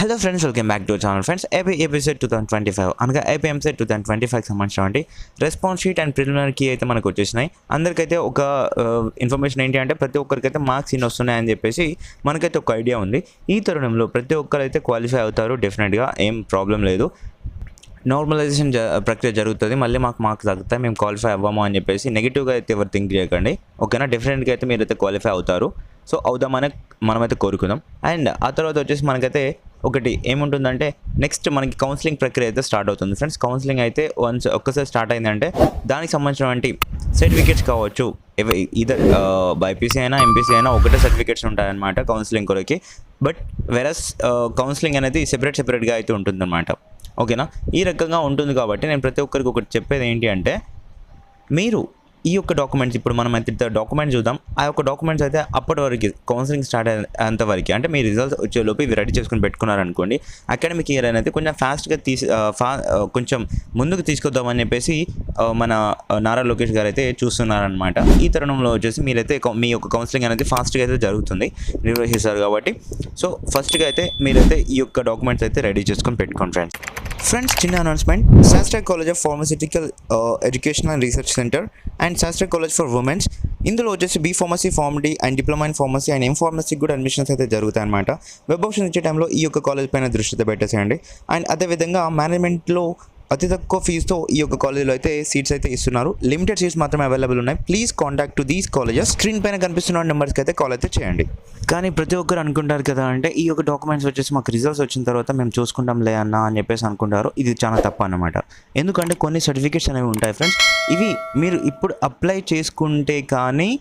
Hello friends, welcome back to channel. Friends, AP episode 2025 అనగా AP EAMCET 2025 సంబంధించినటువంటి response sheet and preliminary key అయితే మనకు వచ్చేసినాయి. అందరికైతే ఒక ఇన్ఫర్మేషన్ ఏంటి అంటే ప్రతి ఒక్కరికైతే మార్క్స్ ఇన్ని వస్తున్నాయని చెప్పేసి మనకైతే ఒక ఐడియా ఉంది. ఈ తరుణంలో ప్రతి ఒక్కరైతే క్వాలిఫై అవుతారు, డెఫినెట్గా ఏం ప్రాబ్లం లేదు. నార్మలైజేషన్ ప్రక్రియ జరుగుతుంది, మళ్ళీ మాకు మార్క్స్ తగ్గుతాయి, మేము క్వాలిఫై అవ్వము అని చెప్పేసి నెగిటివ్గా అయితే ఎవరు థింక్ చేయకండి. ఓకేనా, డెఫినెట్గా అయితే మీరైతే క్వాలిఫై అవుతారు. సో అవుదామని మనమైతే కోరుకుందాం. అండ్ ఆ తర్వాత వచ్చేసి మనకైతే ఒకటి ఏముంటుందంటే నెక్స్ట్ మనకి కౌన్సిలింగ్ ప్రక్రియ అయితే స్టార్ట్ అవుతుంది. ఫ్రెండ్స్, కౌన్సిలింగ్ అయితే ఒక్కసారి స్టార్ట్ అయిందంటే దానికి సంబంధించినటువంటి సర్టిఫికేట్స్ కావచ్చు, ఇదర్ బైపీసీ అయినా ఎంపీసీ అయినా ఒకటే సర్టిఫికేట్స్ ఉంటాయన్నమాట కౌన్సిలింగ్ కొరకి. బట్ వెరస్ కౌన్సిలింగ్ అనేది సెపరేట్గా అయితే ఉంటుందన్నమాట. ఓకేనా, ఈ రకంగా ఉంటుంది కాబట్టి నేను ప్రతి ఒక్కరికి ఒకటి చెప్పేది ఏంటి అంటే మీరు ఈ యొక్క డాక్యుమెంట్స్ ఇప్పుడు మనం అయితే డాక్యుమెంట్స్ చూద్దాం. ఆ యొక్క డాక్యుమెంట్స్ అయితే అప్పటి వరకు కౌన్సిలింగ్ స్టార్ట్ అయ్యేంతవరకు అంటే మీ రిజల్ట్స్ వచ్చేలోపు ఇవి రెడీ చేసుకుని పెట్టుకున్నారనుకోండి, అకాడమిక్ ఇయర్ అనేది కొంచెం ఫాస్ట్గా కొంచెం ముందుకు తీసుకొద్దామని చెప్పేసి మన నారా లోకేష్ గారు అయితే చూస్తున్నారనమాట. ఈ తరుణంలో వచ్చేసి మీరైతే మీ యొక్క కౌన్సిలింగ్ అనేది ఫాస్ట్గా అయితే జరుగుతుంది, నిర్వహిస్తారు కాబట్టి. సో ఫస్ట్గా అయితే మీరైతే ఈ యొక్క డాక్యుమెంట్స్ అయితే రెడీ చేసుకొని పెట్టుకోండి. ఫ్రెండ్స్, చిన్న announcement. Sastra college of pharmaceutical education and research centre and Sastra college for womens, ఇందులో వచ్చేసి B pharmacy, pharm D and diploma in pharmacy and M ఫార్మసీకి కూడా అడ్మిషన్స్ అయితే జరుగుతాయి అనమాట. వెబ్ ఆప్షన్ ఇచ్చే టైంలో ఈ యొక్క కాలేజ్ పైన దృష్టి పెట్టేసేయండి. అండ్ అదేవిధంగా మేనేజ్మెంట్లో అతి తక్కువ ఫీజుతో ఈ యొక్క కాలేజీలో అయితే సీట్స్ అయితే ఇస్తున్నారు. లిమిటెడ్ సీట్స్ మాత్రమే అవైలబుల్ ఉన్నాయి. Please contact to these colleges. Screen పైన కనిపిస్తున్న నెంబర్స్కి అయితే కాల్ అయితే చేయండి. కానీ ప్రతి ఒక్కరు అనుకుంటారు కదా, అంటే ఈ యొక్క డాక్యుమెంట్స్ వచ్చేసి మాకు రిజల్ట్స్ వచ్చిన తర్వాత మేము చూసుకుంటాంలే అన్న అని చెప్పేసి అనుకుంటారు. ఇది చాలా తప్పు అన్నమాట. ఎందుకంటే కొన్ని సర్టిఫికేట్స్ అనేవి ఉంటాయి ఫ్రెండ్స్, ఇవి మీరు ఇప్పుడు అప్లై చేసుకుంటే కానీ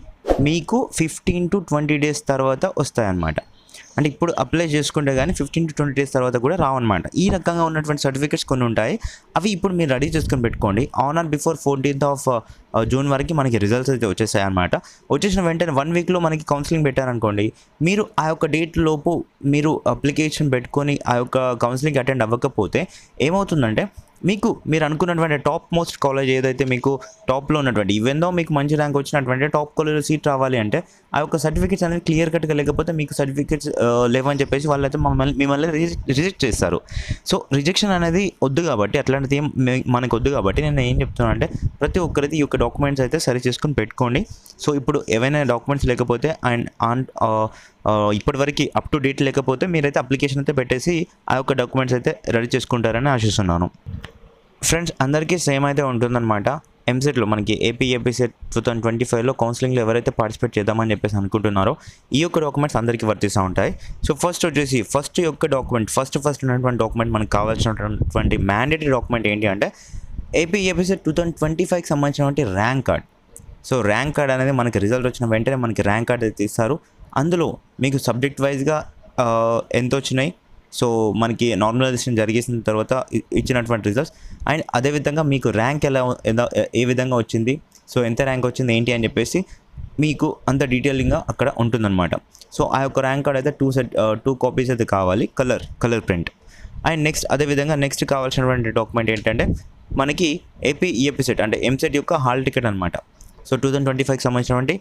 మీకు 15 to 20 days తర్వాత వస్తాయన్నమాట. అంటే ఇప్పుడు అప్లై చేసుకుంటే కానీ 15 to 20 days తర్వాత కూడా రావన్నమాట. ఈ రకంగా ఉన్నటువంటి సర్టిఫికేట్స్ కొన్ని ఉంటాయి, అవి ఇప్పుడు మీరు రెడీ చేసుకొని పెట్టుకోండి. On are before 14th June వరకు మనకి రిజల్ట్స్ అయితే వచ్చేసాయి అనమాట. వచ్చేసిన వెంటనే 1 weekలో మనకి కౌన్సిలింగ్ పెట్టారనుకోండి, మీరు ఆ యొక్క డేట్ లోపు మీరు అప్లికేషన్ పెట్టుకొని ఆ యొక్క కౌన్సిలింగ్ అటెండ్ అవ్వకపోతే ఏమవుతుందంటే మీరు అనుకున్నటువంటి టాప్ మోస్ట్ కాలేజ్ ఏదైతే మీకు టాప్లో ఉన్నటువంటి ఈవెన్ దో మీకు మంచి ర్యాంక్ వచ్చినటువంటి టాప్ కాలేజ్లో సీట్ రావాలి అంటే ఆ యొక్క సర్టిఫికేట్స్ అనేది క్లియర్ కట్గా లేకపోతే మీకు సర్టిఫికేట్స్ లేవని చెప్పేసి వాళ్ళైతే మిమ్మల్ని రిజెక్ట్ చేస్తారు. సో రిజెక్షన్ అనేది వద్దు కాబట్టి, అట్లాంటిది ఏం మనకు వద్దు కాబట్టి నేను ఏం చెప్తున్నాను అంటే ప్రతి ఒక్కరైతే ఈ యొక్క డాక్యుమెంట్స్ అయితే సరి చేసుకుని పెట్టుకోండి. సో ఇప్పుడు ఏవైనా డాక్యుమెంట్స్ లేకపోతే అండ్ ఇప్పటివరకు అప్ టు డేట్ లేకపోతే మీరైతే అప్లికేషన్ అయితే పెట్టేసి ఆ యొక్క డాక్యుమెంట్స్ అయితే రెడీ చేసుకుంటారని ఆశిస్తున్నాను. ఫ్రెండ్స్, అందరికీ సేమ్ అయితే ఉంటుందన్నమాట. ఎంసెట్లో మనకి ఏపీసెట్ 2025లో కౌన్సిలింగ్లో ఎవరైతే పార్టిసిపేట్ చేద్దామని చెప్పేసి అనుకుంటున్నారో ఈ యొక్క డాక్యుమెంట్స్ అందరికీ వర్తిస్తూ ఉంటాయి. సో ఫస్ట్ వచ్చేసి ఫస్ట్ ఉన్నటువంటి డాక్యుమెంట్ మనకు కావాల్సినటువంటి మ్యాండేటరీ డాక్యుమెంట్ ఏంటి అంటే ఏపీసెట్ 2025కి సంబంధించినటువంటి rank card. So rank card అనేది మనకి రిజల్ట్ వచ్చిన వెంటనే మనకి ర్యాంక్ కార్డ్ అయితే ఇస్తారు. అందులో మీకు సబ్జెక్ట్ వైజ్గా ఎంత వచ్చినాయి, సో మనకి నార్మలైజేషన్ జరిగేసిన తర్వాత ఇచ్చినటువంటి రిజల్ట్స్, అండ్ అదేవిధంగా మీకు ర్యాంక్ ఏ విధంగా వచ్చింది, సో ఎంత ర్యాంక్ వచ్చింది ఏంటి అని చెప్పేసి మీకు అంత డీటెయిలింగ్గా అక్కడ ఉంటుందన్నమాట. సో ఆ యొక్క ర్యాంక్ కార్డ్ అయితే 2 copies అయితే కావాలి, కలర్ ప్రింట్. అండ్ అదేవిధంగా నెక్స్ట్ కావాల్సినటువంటి డాక్యుమెంట్ ఏంటంటే మనకి ఏపీసెట్ అంటే ఎంసెట్ యొక్క హాల్ టికెట్ అనమాట. సో 2025కి సంబంధించినటువంటి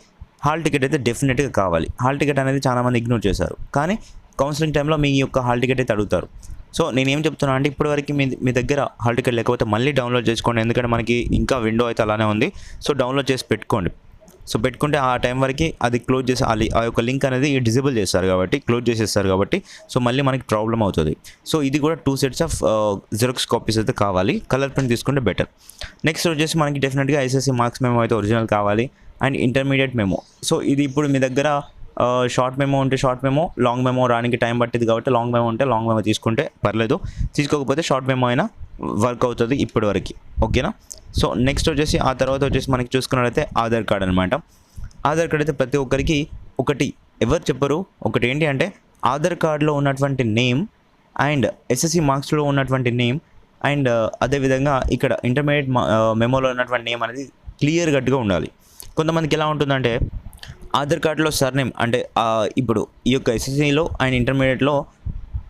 హాల్ టికెట్ అయితే డెఫినెట్గా కావాలి. హాల్ టికెట్ అనేది చాలామంది ఇగ్నోర్ చేశారు, కానీ కౌన్సిలింగ్ టైంలో మీ యొక్క హాల్ టికెట్ అయితే అడుగుతారు. సో నేనేం చెప్తున్నాను అంటే ఇప్పటివరకు మీ దగ్గర హాల్ టికెట్ లేకపోతే మళ్ళీ డౌన్లోడ్ చేసుకోండి, ఎందుకంటే మనకి ఇంకా విండో అయితే అలానే ఉంది. సో డౌన్లోడ్ చేసి పెట్టుకోండి. సో పెట్టుకుంటే ఆ టైం వరకు అది క్లోజ్ చేసి ఆ యొక్క లింక్ అనేది డిజేబుల్ చేస్తారు కాబట్టి, క్లోజ్ చేసేస్తారు కాబట్టి, సో మళ్ళీ మనకి ప్రాబ్లం అవుతుంది. సో ఇది కూడా 2 sets ఆఫ్ జిరాక్స్ కాపీస్ అయితే కావాలి, కలర్ ప్రింట్ తీసుకుంటే బెటర్. నెక్స్ట్ వచ్చేసి మనకి డెఫినెట్గా ఐసీఎస్సీ మార్క్స్ మెమో అయితే ఒరిజినల్ కావాలి, అండ్ ఇంటర్మీడియట్ మెమో. సో ఇది ఇప్పుడు మీ దగ్గర షార్ట్ మెమో ఉంటే షార్ట్ మెమో, లాంగ్ మెమో రానికి టైం పట్టింది కాబట్టి లాంగ్ మెమో ఉంటే లాంగ్ మెమో తీసుకుంటే పర్లేదు, తీసుకోకపోతే షార్ట్ మెమో అయినా వర్క్ అవుతుంది ఇప్పటి వరకు. ఓకేనా, సో నెక్స్ట్ వచ్చేసి ఆ తర్వాత వచ్చేసి మనకి చూసుకున్నట్లయితే ఆధార్ కార్డ్ అనమాట. ఆధార్ కార్డ్ అయితే ప్రతి ఒక్కరికి ఒకటి ఎవరు చెప్పరు, ఒకటి ఏంటి అంటే ఆధార్ కార్డులో ఉన్నటువంటి నేమ్ అండ్ ఎస్ఎస్సి మార్క్స్లో ఉన్నటువంటి నేమ్ అండ్ అదేవిధంగా ఇక్కడ ఇంటర్మీడియట్ మెమోలో ఉన్నటువంటి నేమ్ అనేది క్లియర్ కట్గా ఉండాలి. కొంతమందికి ఎలా ఉంటుందంటే ఆధార్ కార్డులో సర్నేమ్ అంటే ఇప్పుడు ఈ యొక్క ఎస్ఎస్సిలో అండ్ ఇంటర్మీడియట్లో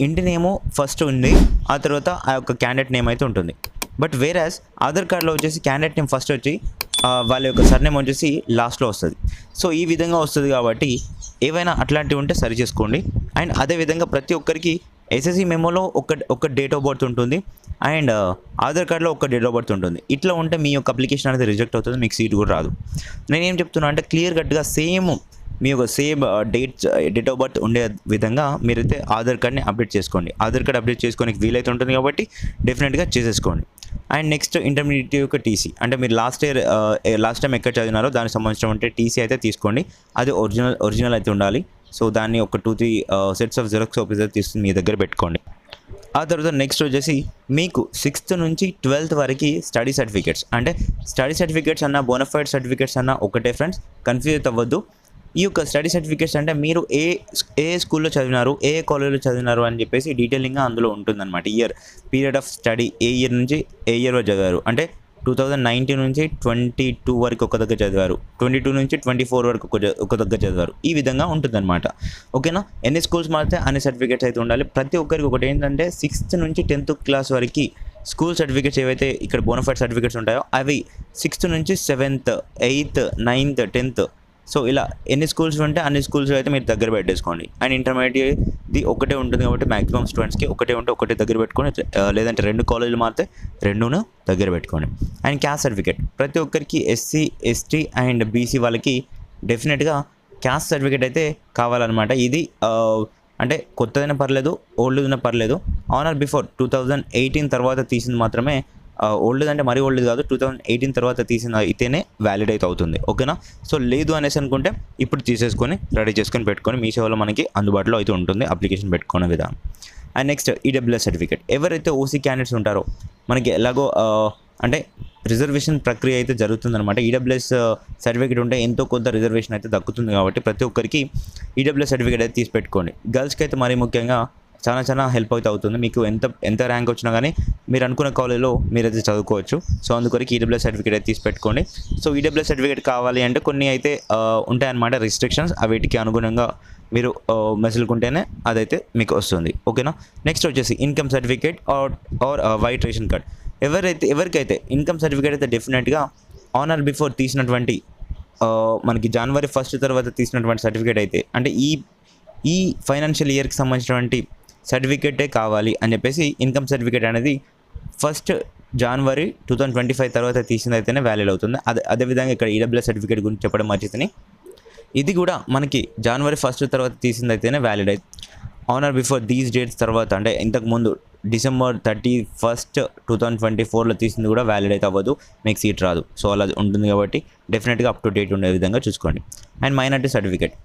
ఇంటి నేము ఫస్ట్ ఉంది, ఆ తర్వాత ఆ యొక్క క్యాండిడేట్ నేమ్ అయితే ఉంటుంది. బట్ వేరాస్ ఆధార్ కార్డులో వచ్చేసి క్యాండిడేట్ నేమ్ ఫస్ట్ వచ్చి వాళ్ళ యొక్క సర్నేమ్ వచ్చేసి లాస్ట్లో వస్తుంది. సో ఈ విధంగా వస్తుంది కాబట్టి ఏవైనా అట్లాంటివి ఉంటే సరి చేసుకోండి. అండ్ అదేవిధంగా ప్రతి ఒక్కరికి ఎస్ఎస్సి మెమోలో ఒక డేట్ ఆఫ్ బర్త్ ఉంటుంది అండ్ ఆధార్ కార్డ్లో ఒక డేట్ ఆఫ్ బర్త్ ఉంటుంది. ఇట్లా ఉంటే మీ యొక్క అప్లికేషన్ అనేది రిజెక్ట్ అవుతుంది, మీకు సీట్ కూడా రాదు. నేనేం చెప్తున్నా అంటే క్లియర్ కట్గా మీ యొక్క సేమ్ డేట్ ఆఫ్ బర్త్ ఉండే విధంగా మీరైతే ఆధార్ కార్డ్ని అప్డేట్ చేసుకోండి. ఆధార్ కార్డ్ అప్డేట్ చేసుకోనికి వీలైతే ఉంటుంది కాబట్టి డెఫినెట్గా చేసేసుకోండి. అండ్ నెక్స్ట్ ఇంటర్మీడియట్ యొక్క టీసీ, అంటే మీరు లాస్ట్ టైం ఎక్కడ చదివినారో దానికి సంబంధించిన అంటే టీసీ అయితే తీసుకోండి. అది ఒరిజినల్ అయితే ఉండాలి. సో దాన్ని ఒక 2-3 సెట్స్ ఆఫ్ జిరాక్స్ కాపీస్ అయితే తీసుకుని మీ దగ్గర పెట్టుకోండి. ఆ తర్వాత నెక్స్ట్ వచ్చేసి మీకు 6th నుంచి 12th వరకు స్టడీ సర్టిఫికేట్స్, అంటే స్టడీ సర్టిఫికేట్స్ అన్న బోనఫైడ్ సర్టిఫికేట్స్ అన్న ఒకటే ఫ్రెండ్స్, కన్ఫ్యూజ్ అవ్వద్దు. ఈ యొక్క స్టడీ సర్టిఫికేట్స్ అంటే మీరు ఏ స్కూల్లో చదివినారు, ఏ కాలేజ్లో చదివినారు అని చెప్పేసి డీటెయిలింగ్గా అందులో ఉంటుందన్నమాట. Period of study A year నుంచి ఏ ఇయర్ వరకు చదివారు, అంటే 2019 నుంచి 22 వరకు ఒక దగ్గర చదివారు, 22 నుంచి 24 వరకు ఒక దగ్గర చదివారు, ఈ విధంగా ఉంటుందన్నమాట. ఓకేనా. ఎన్ని స్కూల్స్ మారితే అన్ని సర్టిఫికేట్స్ అయితే ఉండాలి. ప్రతి ఒక్కరికి ఒకటి ఏంటంటే 6th నుంచి 10th క్లాస్ వరకు స్కూల్ సర్టిఫికేట్స్ ఏవైతే ఇక్కడ బోనఫైడ్ సర్టిఫికేట్స్ ఉంటాయో అవి 6th నుంచి 7th, 8th, 9th, 10th, so ఇలా ఎన్ని స్కూల్స్ ఉంటే అన్ని స్కూల్స్ అయితే మీరు దగ్గర పెట్టేసుకోండి. అండ్ ఇంటర్మీడియట్ది ఒకటే ఉంటుంది కాబట్టి మ్యాక్సిమం స్టూడెంట్స్కి ఒకటే ఉంటే ఒకటే దగ్గర పెట్టుకొని, లేదంటే 2 కాలేజీలు మారితే 2ను దగ్గర పెట్టుకోండి. అండ్ క్యాస్ట్ సర్టిఫికేట్ ప్రతి ఒక్కరికి SC, ST అండ్ BC వాళ్ళకి డెఫినెట్గా క్యాస్ట్ సర్టిఫికేట్ అయితే కావాలన్నమాట. ఇది అంటే కొత్తదైనా పర్లేదు, ఓల్డ్దైనా పర్లేదు. ఆన్ ఆర్ బిఫోర్ 2018 తర్వాత తీసింది మాత్రమే, ఓల్డ్ అంటే మరీ ఓల్డ్ కాదు, 2018 తర్వాత తీసిన అయితేనే వ్యాలిడ్ అయితే అవుతుంది. ఓకేనా. సో లేదు అనేసి అనుకుంటే ఇప్పుడు తీసేసుకొని రెడీ చేసుకొని పెట్టుకొని మీ సేవలో మనకి అందుబాటులో అయితే ఉంటుంది అప్లికేషన్ పెట్టుకునే విధానం. And next EWS certificate. ఎవరైతే OC క్యాండిడేట్స్ ఉంటారో మనకి ఎలాగో అంటే రిజర్వేషన్ ప్రక్రియ అయితే జరుగుతుందన్నమాట. EWS సర్టిఫికేట్ ఉంటే ఎంతో కొంత రిజర్వేషన్ అయితే దక్కుతుంది కాబట్టి ప్రతి ఒక్కరికి EWS సర్టిఫికేట్ అయితే తీసి పెట్టుకోండి. గర్ల్స్కి అయితే మరీ ముఖ్యంగా చాలా హెల్ప్ అయితే అవుతుంది. మీకు ఎంత ర్యాంక్ వచ్చినా కానీ మీరు అనుకున్న కాలేజ్లో మీరైతే చదువుకోవచ్చు. సో అందుకొరకు EWS సర్టిఫికేట్ అయితే తీసి పెట్టుకోండి. సో EWS సర్టిఫికేట్ కావాలి అంటే కొన్ని అయితే ఉంటాయన్నమాట రిస్ట్రిక్షన్స్, వీటికి అనుగుణంగా మీరు మెసులుకుంటేనే అదైతే మీకు వస్తుంది. ఓకేనా. నెక్స్ట్ వచ్చేసి income certificate or white ration card. ఎవరికైతే ఇన్కమ్ సర్టిఫికేట్ అయితే డెఫినెట్గా ఆన్ ఆర్ బిఫోర్ తీసినటువంటి మనకి January 1st తర్వాత తీసినటువంటి సర్టిఫికేట్ అయితే, అంటే ఈ ఫైనాన్షియల్ ఇయర్కి సంబంధించినటువంటి సర్టిఫికేటే కావాలి అని చెప్పేసి ఇన్కమ్ సర్టిఫికేట్ అనేది 1st January 2025 తర్వాత తీసిందైతేనే వ్యాలిడ్ అవుతుంది. అదేవిధంగా ఇక్కడ EWS సర్టిఫికేట్ గురించి చెప్పడం మర్చిపోయి, ఇది కూడా మనకి January 1st తర్వాత తీసిందైతేనే వ్యాలిడ్ అయితే, on are before these dates తర్వాత అంటే ఇంతకుముందు December 31st 2024లో తీసింది కూడా వ్యాలిడ్ అయితే అవ్వదు, మీకు సీట్ రాదు. సో అలా ఉంటుంది కాబట్టి డెఫినెట్గా అప్ టు డేట్ ఉండే విధంగా చూసుకోండి. అండ్ మైనారిటీ సర్టిఫికేట్,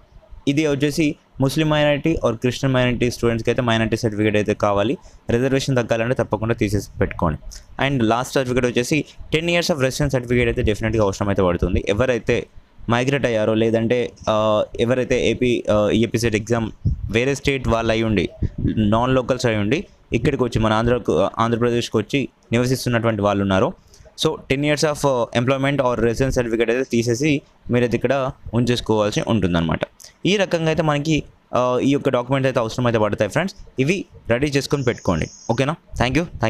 ఇది వచ్చేసి ముస్లిం మైనారిటీ ఆర్ క్రిస్టియన్ మైనారిటీ స్టూడెంట్స్కి అయితే మైనారిటీ సర్టిఫికేట్ అయితే కావాలి. రిజర్వేషన్ తగ్గాలంటే తప్పకుండా తీసేసి పెట్టుకోండి. అండ్ లాస్ట్ సర్టిఫికేట్ వచ్చేసి 10 years ఆఫ్ రెసిడెన్స్ సర్టిఫికేట్ అయితే డెఫినెట్గా అవసరం అయితే పడుతుంది. ఎవరైతే మైగ్రేట్ అయ్యారో లేదంటే ఎవరైతే EAP సెట్ ఎగ్జామ్ వేరే స్టేట్ వాళ్ళు అయి ఉండి నాన్ లోకల్స్ అయి ఉండి ఇక్కడికి వచ్చి మన ఆంధ్రప్రదేశ్కి వచ్చి నివసిస్తున్నటువంటి వాళ్ళు ఉన్నారు. So 10 years of employment or residence certificate అయితే తీసేసి మీరైతే ఇక్కడ ఉంచేసుకోవాల్సి ఉంటుందన్నమాట. ఈ రకంగా అయితే మనకి ఈ యొక్క డాక్యుమెంట్స్ అయితే అవసరం అయితే పడతాయి ఫ్రెండ్స్. ఇవి రెడీ చేసుకొని పెట్టుకోండి. ఓకేనా. Thank you.